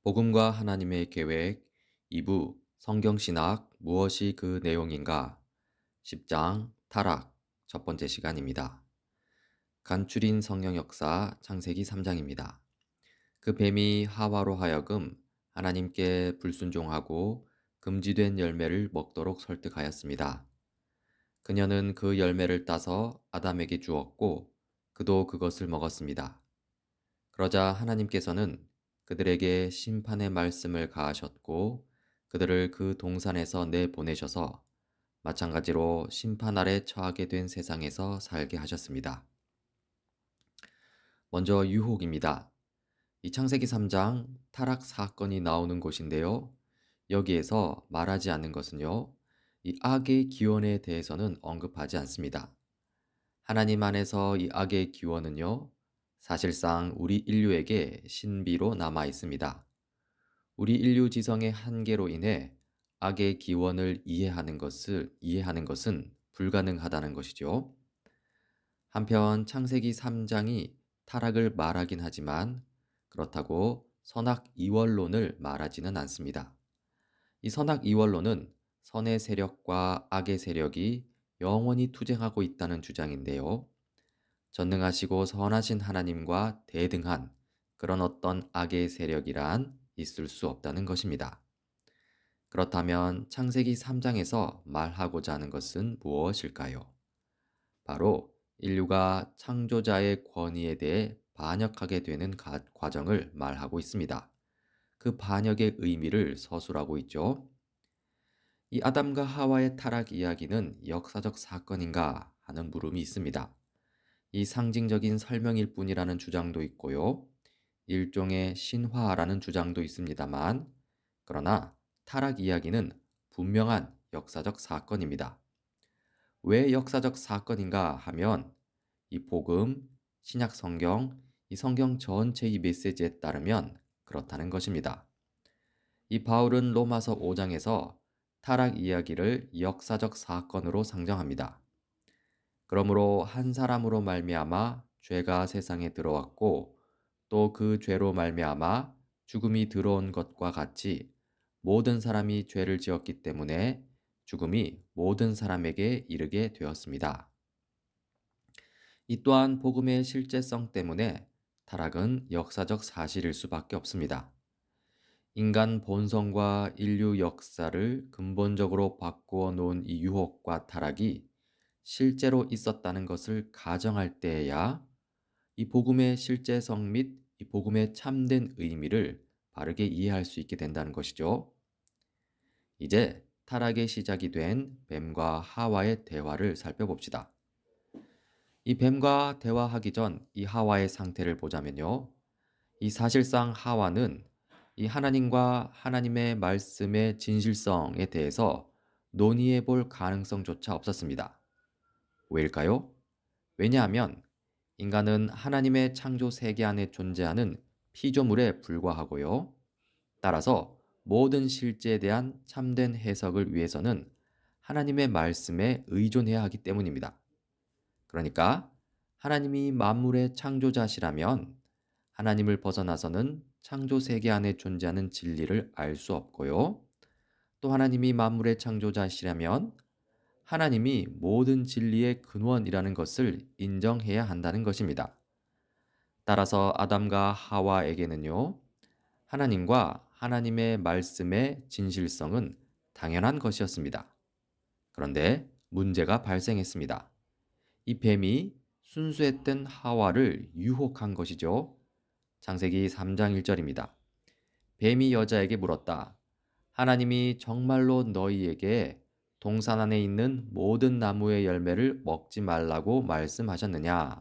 복음과 하나님의 계획 2부 성경신학 무엇이 그 내용인가 10장 타락 첫 번째 시간입니다. 간추린 성경 역사 창세기 3장입니다. 그 뱀이 하와로 하여금 하나님께 불순종하고 금지된 열매를 먹도록 설득하였습니다. 그녀는 그 열매를 따서 아담에게 주었고 그도 그것을 먹었습니다. 그러자 하나님께서는 그들에게 심판의 말씀을 가하셨고 그들을 그 동산에서 내보내셔서 마찬가지로 심판 아래 처하게 된 세상에서 살게 하셨습니다. 먼저 유혹입니다. 이 창세기 3장 타락 사건이 나오는 곳인데요. 여기에서 말하지 않는 것은요. 이 악의 기원에 대해서는 언급하지 않습니다. 하나님 안에서 이 악의 기원은요. 사실상 우리 인류에게 신비로 남아 있습니다. 우리 인류 지성의 한계로 인해 악의 기원을 이해하는 것은 불가능하다는 것이죠. 한편 창세기 3장이 타락을 말하긴 하지만 그렇다고 선악 이원론을 말하지는 않습니다. 이 선악 이원론은 선의 세력과 악의 세력이 영원히 투쟁하고 있다는 주장인데요. 전능하시고 선하신 하나님과 대등한 그런 어떤 악의 세력이란 있을 수 없다는 것입니다. 그렇다면 창세기 3장에서 말하고자 하는 것은 무엇일까요? 바로 인류가 창조자의 권위에 대해 반역하게 되는 과정을 말하고 있습니다. 그 반역의 의미를 서술하고 있죠. 이 아담과 하와의 타락 이야기는 역사적 사건인가 하는 물음이 있습니다. 이 상징적인 설명일 뿐이라는 주장도 있고요. 일종의 신화라는 주장도 있습니다만, 그러나 타락 이야기는 분명한 역사적 사건입니다. 왜 역사적 사건인가 하면 이 복음, 신약 성경, 이 성경 전체의 메시지에 따르면 그렇다는 것입니다. 이 바울은 로마서 5장에서 타락 이야기를 역사적 사건으로 상정합니다. 그러므로 한 사람으로 말미암아 죄가 세상에 들어왔고 또 그 죄로 말미암아 죽음이 들어온 것과 같이 모든 사람이 죄를 지었기 때문에 죽음이 모든 사람에게 이르게 되었습니다. 이 또한 복음의 실제성 때문에 타락은 역사적 사실일 수밖에 없습니다. 인간 본성과 인류 역사를 근본적으로 바꾸어 놓은 이 유혹과 타락이 실제로 있었다는 것을 가정할 때에야 이 복음의 실제성 및 이 복음의 참된 의미를 바르게 이해할 수 있게 된다는 것이죠. 이제 타락의 시작이 된 뱀과 하와의 대화를 살펴봅시다. 이 뱀과 대화하기 전 이 하와의 상태를 보자면요. 이 사실상 하와는 이 하나님과 하나님의 말씀의 진실성에 대해서 논의해 볼 가능성조차 없었습니다. 왜일까요? 왜냐하면 인간은 하나님의 창조 세계 안에 존재하는 피조물에 불과하고요. 따라서 모든 실제에 대한 참된 해석을 위해서는 하나님의 말씀에 의존해야 하기 때문입니다. 그러니까 하나님이 만물의 창조자시라면 하나님을 벗어나서는 창조 세계 안에 존재하는 진리를 알 수 없고요. 또 하나님이 만물의 창조자시라면 하나님이 모든 진리의 근원이라는 것을 인정해야 한다는 것입니다. 따라서 아담과 하와에게는요, 하나님과 하나님의 말씀의 진실성은 당연한 것이었습니다. 그런데 문제가 발생했습니다. 이 뱀이 순수했던 하와를 유혹한 것이죠. 창세기 3장 1절입니다. 뱀이 여자에게 물었다. 하나님이 정말로 너희에게 동산 안에 있는 모든 나무의 열매를 먹지 말라고 말씀하셨느냐?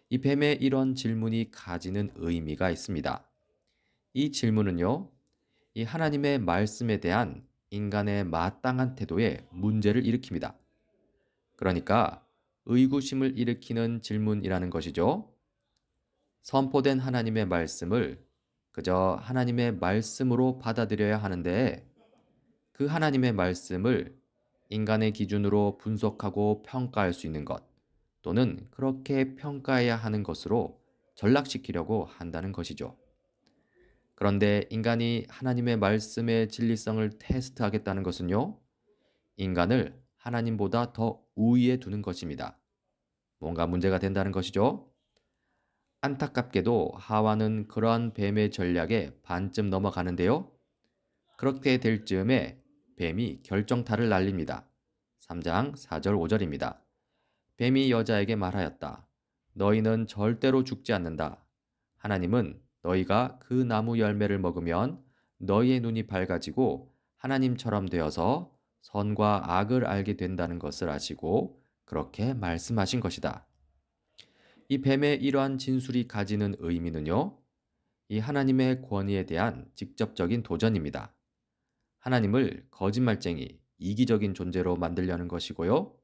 이 뱀의 이런 질문이 가지는 의미가 있습니다. 이 질문은요, 이 하나님의 말씀에 대한 인간의 마땅한 태도에 문제를 일으킵니다. 그러니까 의구심을 일으키는 질문이라는 것이죠. 선포된 하나님의 말씀을 그저 하나님의 말씀으로 받아들여야 하는데 그 하나님의 말씀을 인간의 기준으로 분석하고 평가할 수 있는 것 또는 그렇게 평가해야 하는 것으로 전락시키려고 한다는 것이죠. 그런데 인간이 하나님의 말씀의 진리성을 테스트하겠다는 것은요, 인간을 하나님보다 더 우위에 두는 것입니다. 뭔가 문제가 된다는 것이죠. 안타깝게도 하와는 그러한 뱀의 전략에 반쯤 넘어가는데요. 그렇게 될 즈음에 뱀이 결정타를 날립니다. 3장 4절 5절입니다. 뱀이 여자에게 말하였다. 너희는 절대로 죽지 않는다. 하나님은 너희가 그 나무 열매를 먹으면 너희의 눈이 밝아지고 하나님처럼 되어서 선과 악을 알게 된다는 것을 아시고 그렇게 말씀하신 것이다. 이 뱀의 이러한 진술이 가지는 의미는요, 이 하나님의 권위에 대한 직접적인 도전입니다. 하나님을 거짓말쟁이, 이기적인 존재로 만들려는 것이고요.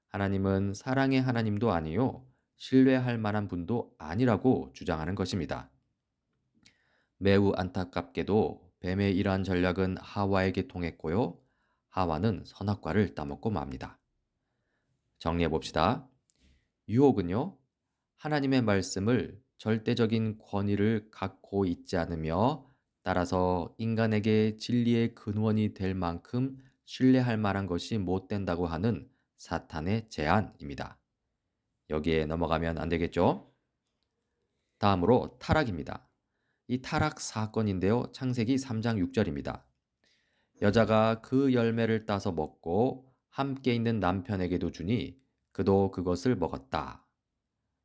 하나님은 사랑의 하나님도 아니요, 신뢰할 만한 분도 아니라고 주장하는 것입니다. 매우 안타깝게도 뱀의 이러한 전략은 하와에게 통했고요. 하와는 선악과를 따먹고 맙니다. 정리해 봅시다. 유혹은요, 하나님의 말씀을 절대적인 권위를 갖고 있지 않으며 따라서 인간에게 진리의 근원이 될 만큼 신뢰할 만한 것이 못 된다고 하는 사탄의 제안입니다. 여기에 넘어가면 안 되겠죠? 다음으로 타락입니다. 이 타락 사건인데요. 창세기 3장 6절입니다. 여자가 그 열매를 따서 먹고 함께 있는 남편에게도 주니 그도 그것을 먹었다.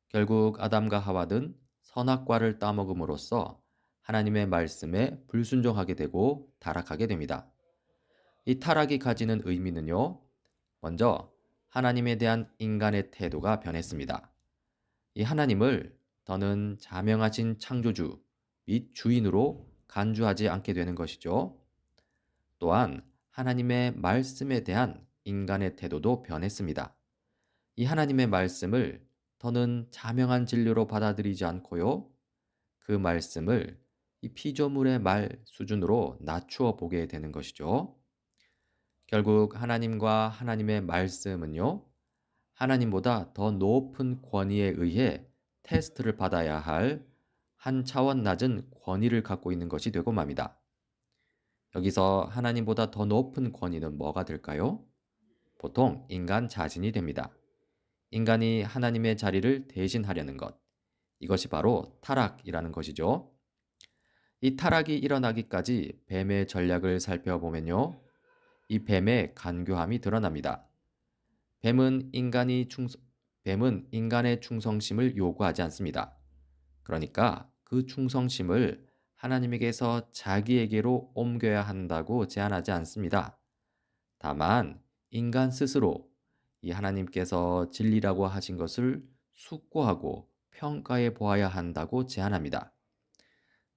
결국 아담과 하와는 선악과를 따먹음으로써 하나님의 말씀에 불순종하게 되고 타락하게 됩니다. 이 타락이 가지는 의미는요. 먼저 하나님에 대한 인간의 태도가 변했습니다. 이 하나님을 더는 자명하신 창조주 및 주인으로 간주하지 않게 되는 것이죠. 또한 하나님의 말씀에 대한 인간의 태도도 변했습니다. 이 하나님의 말씀을 더는 자명한 진리로 받아들이지 않고요. 그 말씀을 이 피조물의 말 수준으로 낮추어 보게 되는 것이죠. 결국 하나님과 하나님의 말씀은요. 하나님보다 더 높은 권위에 의해 테스트를 받아야 할 한 차원 낮은 권위를 갖고 있는 것이 되고 맙니다. 여기서 하나님보다 더 높은 권위는 뭐가 될까요? 보통 인간 자신이 됩니다. 인간이 하나님의 자리를 대신하려는 것. 이것이 바로 타락이라는 것이죠. 이 타락이 일어나기까지 뱀의 전략을 살펴보면요. 이 뱀의 간교함이 드러납니다. 뱀은 뱀은 인간의 충성심을 요구하지 않습니다. 그러니까 그 충성심을 하나님에게서 자기에게로 옮겨야 한다고 제안하지 않습니다. 다만 인간 스스로 이 하나님께서 진리라고 하신 것을 숙고하고 평가해 보아야 한다고 제안합니다.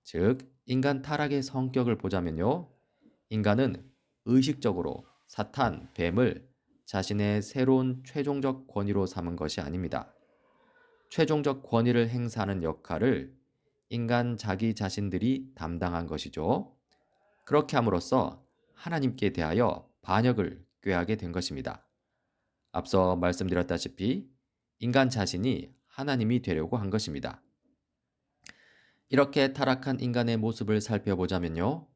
즉, 인간 타락의 성격을 보자면요. 인간은 의식적으로 사탄, 뱀을 자신의 새로운 최종적 권위로 삼은 것이 아닙니다. 최종적 권위를 행사하는 역할을 인간 자기 자신들이 담당한 것이죠. 그렇게 함으로써 하나님께 대하여 반역을 꾀하게 된 것입니다. 앞서 말씀드렸다시피 인간 자신이 하나님이 되려고 한 것입니다. 이렇게 타락한 인간의 모습을 살펴보자면요.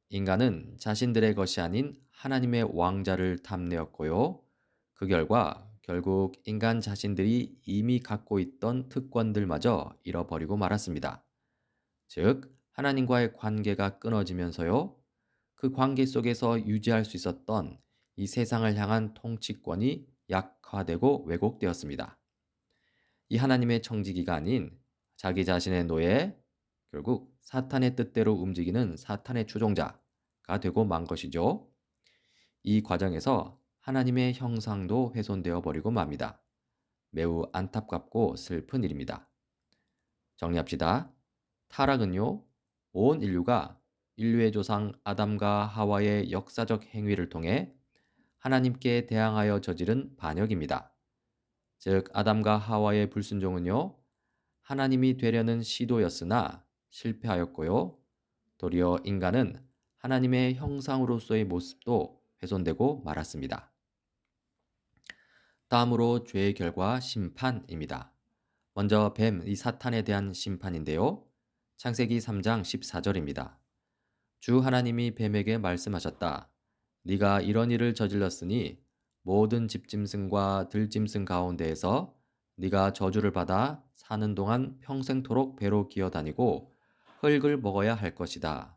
인간은 자신들의 것이 아닌 하나님의 왕자를 탐내었고요. 그 결과 결국 인간 자신들이 이미 갖고 있던 특권들마저 잃어버리고 말았습니다. 즉, 하나님과의 관계가 끊어지면서요. 그 관계 속에서 유지할 수 있었던 이 세상을 향한 통치권이 약화되고 왜곡되었습니다. 이 하나님의 청지기가 아닌 자기 자신의 노예, 결국 사탄의 뜻대로 움직이는 사탄의 추종자가 되고 만 것이죠. 이 과정에서 하나님의 형상도 훼손되어 버리고 맙니다. 매우 안타깝고 슬픈 일입니다. 정리합시다. 타락은요, 온 인류가 인류의 조상 아담과 하와의 역사적 행위를 통해 하나님께 대항하여 저지른 반역입니다. 즉, 아담과 하와의 불순종은요, 하나님이 되려는 시도였으나 실패하였고요. 도리어 인간은 하나님의 형상으로서의 모습도 훼손되고 말았습니다. 다음으로 죄의 결과 심판입니다. 먼저 뱀, 이 사탄에 대한 심판인데요. 창세기 3장 14절입니다. 주 하나님이 뱀에게 말씀하셨다. 네가 이런 일을 저질렀으니 모든 집짐승과 들짐승 가운데에서 네가 저주를 받아 사는 동안 평생토록 배로 기어다니고 흙을 먹어야 할 것이다.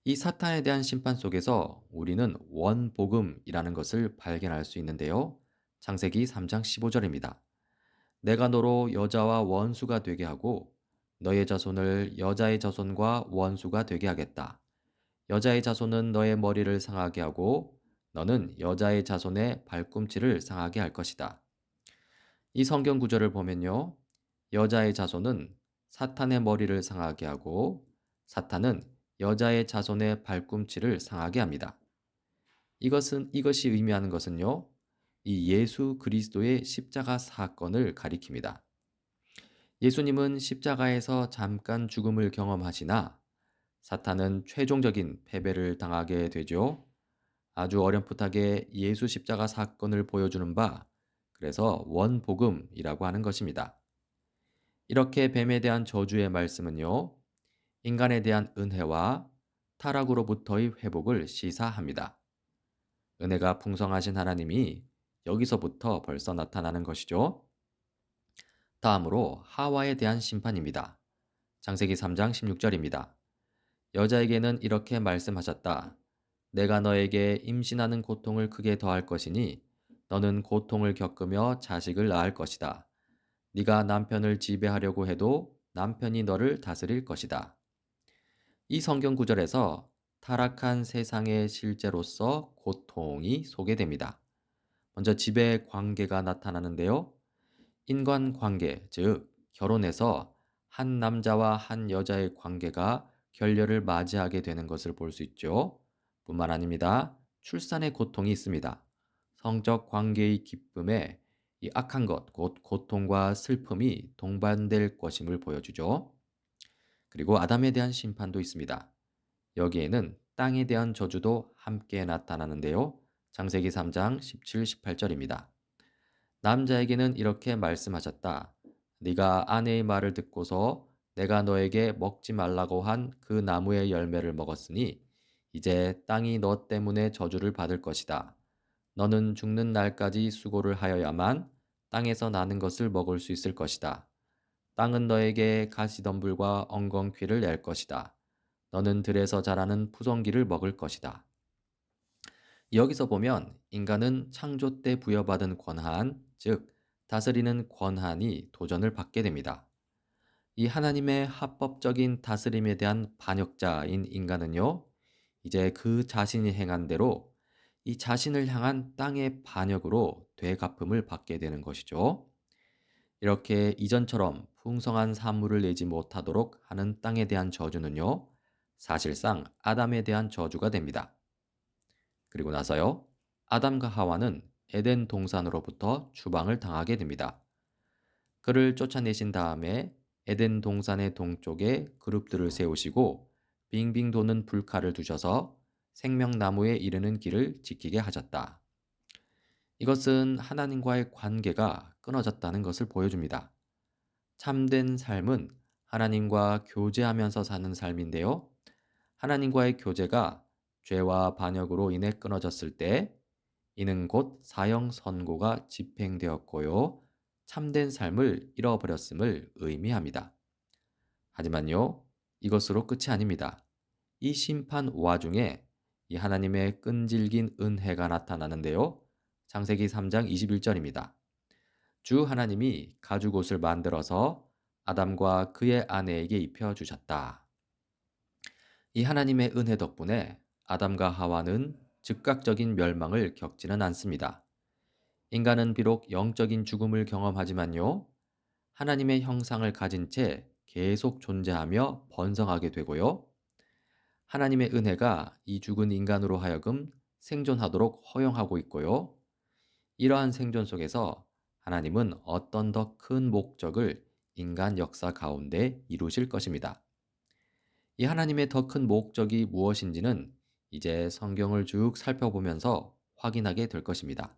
이 사탄에 대한 심판 속에서 우리는 원복음이라는 것을 발견할 수 있는데요. 창세기 3장 15절입니다. 내가 너로 여자와 원수가 되게 하고 너의 자손을 여자의 자손과 원수가 되게 하겠다. 여자의 자손은 너의 머리를 상하게 하고 너는 여자의 자손의 발꿈치를 상하게 할 것이다. 이 성경 구절을 보면요. 여자의 자손은 사탄의 머리를 상하게 하고 사탄은 여자의 자손의 발꿈치를 상하게 합니다. 이것이 의미하는 것은요. 이 예수 그리스도의 십자가 사건을 가리킵니다. 예수님은 십자가에서 잠깐 죽음을 경험하시나 사탄은 최종적인 패배를 당하게 되죠. 아주 어렴풋하게 예수 십자가 사건을 보여주는 바, 그래서 원복음이라고 하는 것입니다. 이렇게 뱀에 대한 저주의 말씀은요, 인간에 대한 은혜와 타락으로부터의 회복을 시사합니다. 은혜가 풍성하신 하나님이 여기서부터 벌써 나타나는 것이죠. 다음으로 하와에 대한 심판입니다. 창세기 3장 16절입니다. 여자에게는 이렇게 말씀하셨다. 내가 너에게 임신하는 고통을 크게 더할 것이니 너는 고통을 겪으며 자식을 낳을 것이다. 네가 남편을 지배하려고 해도 남편이 너를 다스릴 것이다. 이 성경 구절에서 타락한 세상의 실제로서 고통이 소개됩니다. 먼저 지배 관계가 나타나는데요. 인간관계, 즉 결혼에서 한 남자와 한 여자의 관계가 결렬을 맞이하게 되는 것을 볼 수 있죠. 뿐만 아닙니다. 출산의 고통이 있습니다. 성적 관계의 기쁨에 이 악한 것, 곧 고통과 슬픔이 동반될 것임을 보여주죠. 그리고 아담에 대한 심판도 있습니다. 여기에는 땅에 대한 저주도 함께 나타나는데요. 창세기 3장 17, 18절입니다. 남자에게는 이렇게 말씀하셨다. 네가 아내의 말을 듣고서 내가 너에게 먹지 말라고 한 그 나무의 열매를 먹었으니 이제 땅이 너 때문에 저주를 받을 것이다. 너는 죽는 날까지 수고를 하여야만 땅에서 나는 것을 먹을 수 있을 것이다. 땅은 너에게 가시덤불과 엉겅퀴를 낼 것이다. 너는 들에서 자라는 푸성기를 먹을 것이다. 여기서 보면 인간은 창조 때 부여받은 권한, 즉 다스리는 권한이 도전을 받게 됩니다. 이 하나님의 합법적인 다스림에 대한 반역자인 인간은요, 이제 그 자신이 행한 대로 이 자신을 향한 땅의 반역으로 되갚음을 받게 되는 것이죠. 이렇게 이전처럼 풍성한 산물을 내지 못하도록 하는 땅에 대한 저주는요, 사실상 아담에 대한 저주가 됩니다. 그리고 나서요, 아담과 하와는 에덴 동산으로부터 추방을 당하게 됩니다. 그를 쫓아내신 다음에 에덴 동산의 동쪽에 그룹들을 세우시고 빙빙 도는 불칼을 두셔서 생명나무에 이르는 길을 지키게 하셨다. 이것은 하나님과의 관계가 끊어졌다는 것을 보여줍니다. 참된 삶은 하나님과 교제하면서 사는 삶인데요. 하나님과의 교제가 죄와 반역으로 인해 끊어졌을 때 이는 곧 사형 선고가 집행되었고요. 참된 삶을 잃어버렸음을 의미합니다. 하지만요, 이것으로 끝이 아닙니다. 이 심판 와중에 이 하나님의 끈질긴 은혜가 나타나는데요. 창세기 3장 21절입니다. 주 하나님이 가죽옷을 만들어서 아담과 그의 아내에게 입혀 주셨다. 이 하나님의 은혜 덕분에 아담과 하와는 즉각적인 멸망을 겪지는 않습니다. 인간은 비록 영적인 죽음을 경험하지만요, 하나님의 형상을 가진 채 계속 존재하며 번성하게 되고요. 하나님의 은혜가 이 죽은 인간으로 하여금 생존하도록 허용하고 있고요. 이러한 생존 속에서 하나님은 어떤 더 큰 목적을 인간 역사 가운데 이루실 것입니다. 이 하나님의 더 큰 목적이 무엇인지는 이제 성경을 쭉 살펴보면서 확인하게 될 것입니다.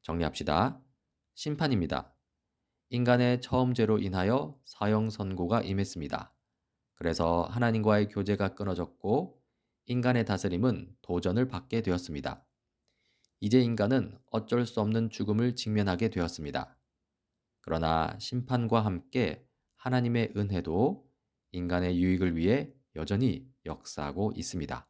정리합시다. 심판입니다. 인간의 처음 죄로 인하여 사형 선고가 임했습니다. 그래서 하나님과의 교제가 끊어졌고 인간의 다스림은 도전을 받게 되었습니다. 이제 인간은 어쩔 수 없는 죽음을 직면하게 되었습니다. 그러나 심판과 함께 하나님의 은혜도 인간의 유익을 위해 여전히 역사하고 있습니다.